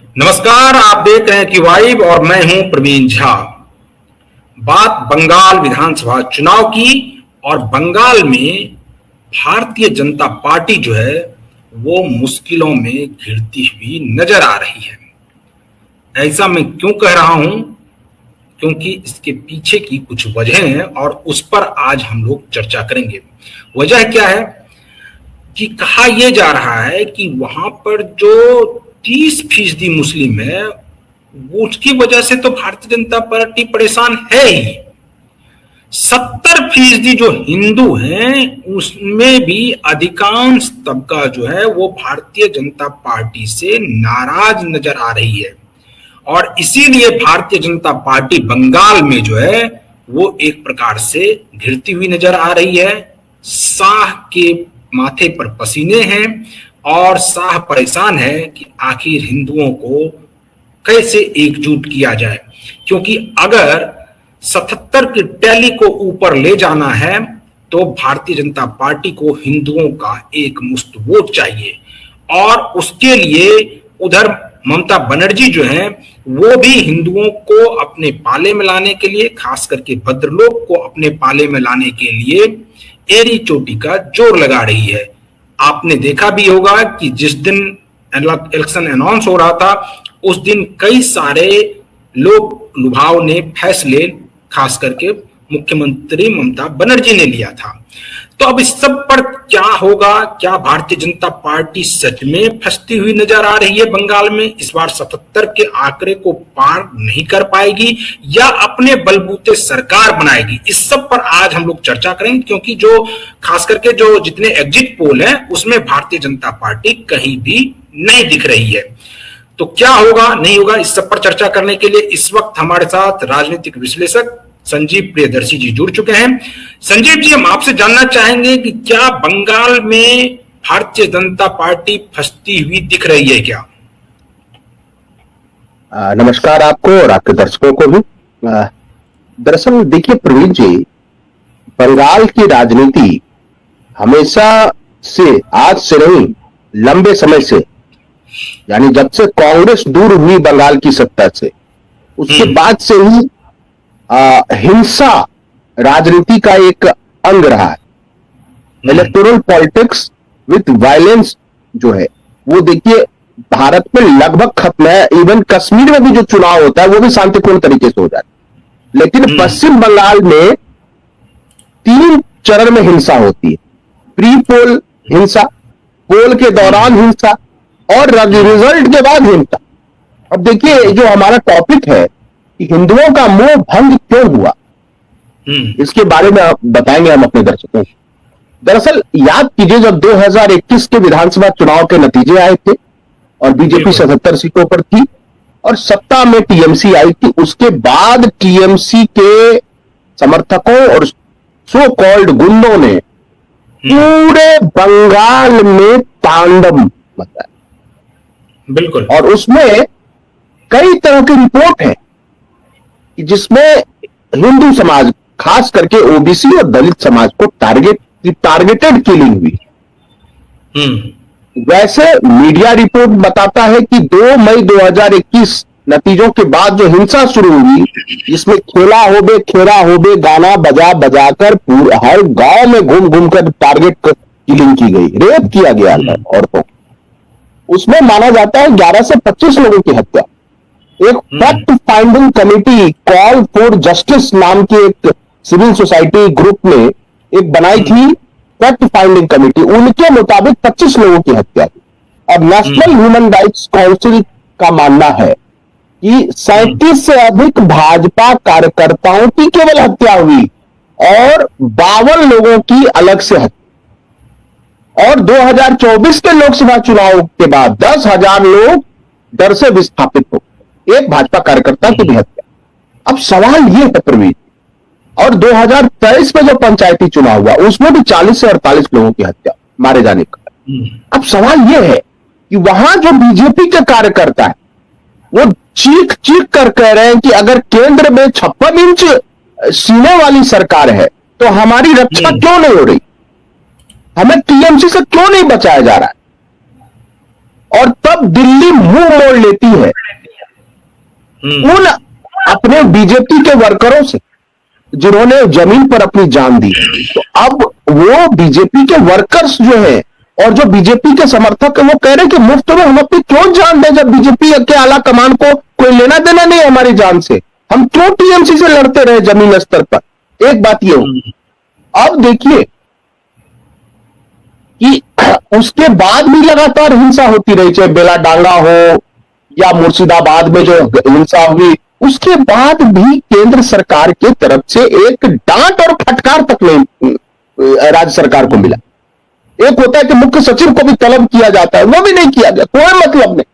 नमस्कार, आप देख रहे हैं कि वाइब और मैं हूं प्रवीण झा। बात बंगाल विधानसभा चुनाव की और बंगाल में भारतीय जनता पार्टी जो है वो मुश्किलों में घिरती हुई नजर आ रही है। ऐसा मैं क्यों कह रहा हूं? क्योंकि इसके पीछे की कुछ वजह हैं और उस पर आज हम लोग चर्चा करेंगे। वजह क्या है कि कहा यह जा रहा है कि वहां पर जो 30% मुस्लिम है वो उसकी वजह से तो भारतीय जनता पार्टी परेशान है ही। 70% जो हिंदू हैं उसमें भी अधिकांश तबका जो है वो भारतीय जनता पार्टी से नाराज नजर आ रही है और इसीलिए भारतीय जनता पार्टी बंगाल में जो है वो एक प्रकार से घिरती हुई नजर आ रही है। शाह के माथे पर पसीने हैं और शाह परेशान है कि आखिर हिंदुओं को कैसे एकजुट किया जाए, क्योंकि अगर 77 की टैली को ऊपर ले जाना है तो भारतीय जनता पार्टी को हिंदुओं का एक मुश्त वोट चाहिए और उसके लिए उधर ममता बनर्जी जो है वो भी हिंदुओं को अपने पाले में लाने के लिए, खास करके भद्रलोक को अपने पाले में लाने के लिए एड़ी चोटी का जोर लगा रही है। आपने देखा भी होगा कि जिस दिन इलेक्शन अनाउंस हो रहा था उस दिन कई सारे लोग लुभावने फैसले खास करके मुख्यमंत्री ममता बनर्जी ने लिया था। तो अब इस सब पर क्या होगा? क्या भारतीय जनता पार्टी सच में फंसती हुई नजर आ रही है बंगाल में? इस बार 77 के आंकड़े को पार नहीं कर पाएगी या अपने बलबूते सरकार बनाएगी? इस सब पर आज हम लोग चर्चा करेंगे, क्योंकि जो खास करके जो जितने एग्जिट पोल हैं उसमें भारतीय जनता पार्टी कहीं भी नहीं दिख रही है। तो क्या होगा नहीं होगा, इस सब पर चर्चा करने के लिए इस वक्त हमारे साथ राजनीतिक विश्लेषक संजीव प्रियदर्शी जी जुड़ चुके हैं। संजीव जी, हम आपसे जानना चाहेंगे कि क्या बंगाल में भारतीय जनता पार्टी फंसती हुई दिख रही है क्या? नमस्कार आपको और आपके दर्शकों को भी। दरअसल देखिए प्रवीण जी, बंगाल की राजनीति हमेशा से, आज से नहीं, लंबे समय से, यानी जब से कांग्रेस दूर हुई बंगाल की सत्ता से, उसके बाद से ही हिंसा राजनीति का एक अंग रहा है। इलेक्टोरल पॉलिटिक्स विथ वायलेंस जो है वो देखिए भारत में लगभग खत्म है। इवन कश्मीर में भी जो चुनाव होता है वो भी शांतिपूर्ण तरीके से हो जाता है, लेकिन पश्चिम बंगाल में 3 चरण में हिंसा होती है। प्री पोल हिंसा, पोल के दौरान हिंसा और रिजल्ट के बाद हिंसा। अब देखिए जो हमारा टॉपिक है कि हिंदुओं का मोह भंग क्यों हुआ, इसके बारे में आप बताएंगे हम अपने दर्शकों को। दरअसल याद कीजिए जब 2021 के विधानसभा चुनाव के नतीजे आए थे और बीजेपी 77 सीटों पर थी और सत्ता में टीएमसी आई थी, उसके बाद टीएमसी के समर्थकों और सो कॉल्ड गुंडों ने पूरे बंगाल में तांडव मचाया। बिल्कुल। और उसमें कई तरह की रिपोर्ट है जिसमें हिंदू समाज, खास करके ओबीसी और दलित समाज को टारगेटेड किलिंग हुई। वैसे मीडिया रिपोर्ट बताता है कि 2 मई 2021 नतीजों के बाद जो हिंसा शुरू हुई, जिसमें खेला होबे गाना बजा बजाकर हर गांव में घूम घूम कर टारगेट किलिंग की गई, रेप किया गया औरतों। उसमें माना जाता है 11 से 25 लोगों की हत्या। एक fact finding committee call for justice नाम की एक सिविल सोसाइटी ग्रुप ने एक बनाई थी फैक्ट फाइंडिंग कमेटी, उनके मुताबिक 25 लोगों की हत्या हुई। अब नेशनल ह्यूमन राइट्स काउंसिल का मानना है कि 37 से अधिक भाजपा कार्यकर्ताओं की केवल हत्या हुई और 52 लोगों की अलग से हत्या। और 2024 के लोकसभा चुनाव के बाद 10,000 लोग डर से विस्थापित हो, एक भाजपा कार्यकर्ता की भी हत्या। अब सवाल यह है प्रवीण, और 2023 में जो पंचायती चुनाव हुआ उसमें भी 40 से 48 लोगों की हत्या, मारे जाने का। अब सवाल यह है कि वहां जो बीजेपी के कार्यकर्ता है वो चीख चीख कर कह रहे हैं कि अगर केंद्र में 56 इंच सीने वाली सरकार है तो हमारी रक्षा क्यों नहीं हो रही, हमें टीएमसी से क्यों नहीं बचाया जा रहा है। और तब दिल्ली मुंह मोड़ लेती है उन अपने बीजेपी के वर्करों से जिन्होंने जमीन पर अपनी जान दी। तो अब वो बीजेपी के वर्कर्स जो है और जो बीजेपी के समर्थक है वो कह रहे हैं कि मुफ्त में हम अपनी क्यों जान दें, जब बीजेपी के आला कमान को कोई लेना देना नहीं है हमारी जान से, हम क्यों टीएमसी से लड़ते रहे जमीन स्तर पर। एक बात ये होगी। अब देखिए कि उसके बाद भी लगातार हिंसा होती रही, चाहे बेलाडांगा हो या मुर्शिदाबाद में जो हिंसा हुई, उसके बाद भी केंद्र सरकार की तरफ से एक डांट और फटकार तक नहीं राज्य सरकार को मिला। एक होता है कि मुख्य सचिव को भी तलब किया जाता है, वो भी नहीं किया गया, कोई मतलब नहीं,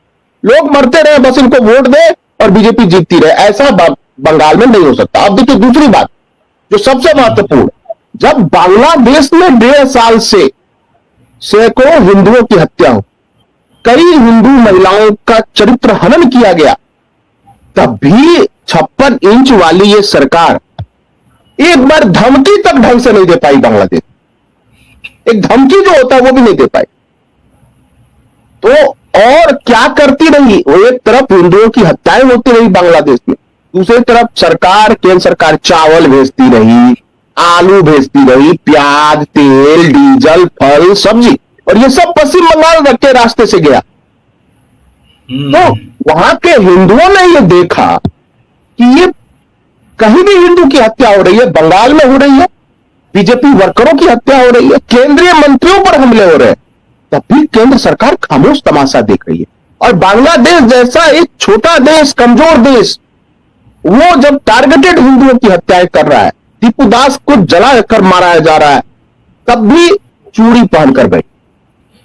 लोग मरते रहे, बस इनको वोट दे और बीजेपी जीतती रहे, ऐसा बंगाल में नहीं हो सकता। अब देखिए दूसरी बात जो सबसे महत्वपूर्ण, जब बांग्लादेश में 1.5 साल से सैकड़ों हिंदुओं की हत्या हो, कई हिंदू महिलाओं का चरित्र हनन किया गया, तब भी 56 इंच वाली ये सरकार एक बार धमकी तक ढंग से नहीं दे पाई बांग्लादेश, एक धमकी जो होता है वो भी नहीं दे पाई। तो और क्या करती रही, वो एक तरफ हिंदुओं की हत्याएं होती रही बांग्लादेश में, दूसरी तरफ सरकार, केंद्र सरकार चावल भेजती रही, आलू भेजती रही, प्याज, तेल, डीजल, फल, सब्जी, और ये सब पश्चिम बंगाल के रास्ते से गया। तो वहां के हिंदुओं ने ये देखा कि ये कहीं भी हिंदू की हत्या हो रही है, बंगाल में हो रही है, बीजेपी वर्करों की हत्या हो रही है, केंद्रीय मंत्रियों पर हमले हो रहे हैं, तब भी केंद्र सरकार खामोश तमाशा देख रही है। और बांग्लादेश जैसा एक छोटा देश, कमजोर देश, वो जब टारगेटेड हिंदुओं की हत्याएं कर रहा है, टीपू दास को जला कर मारा जा रहा है, तब भी चूड़ी पहनकर बैठे।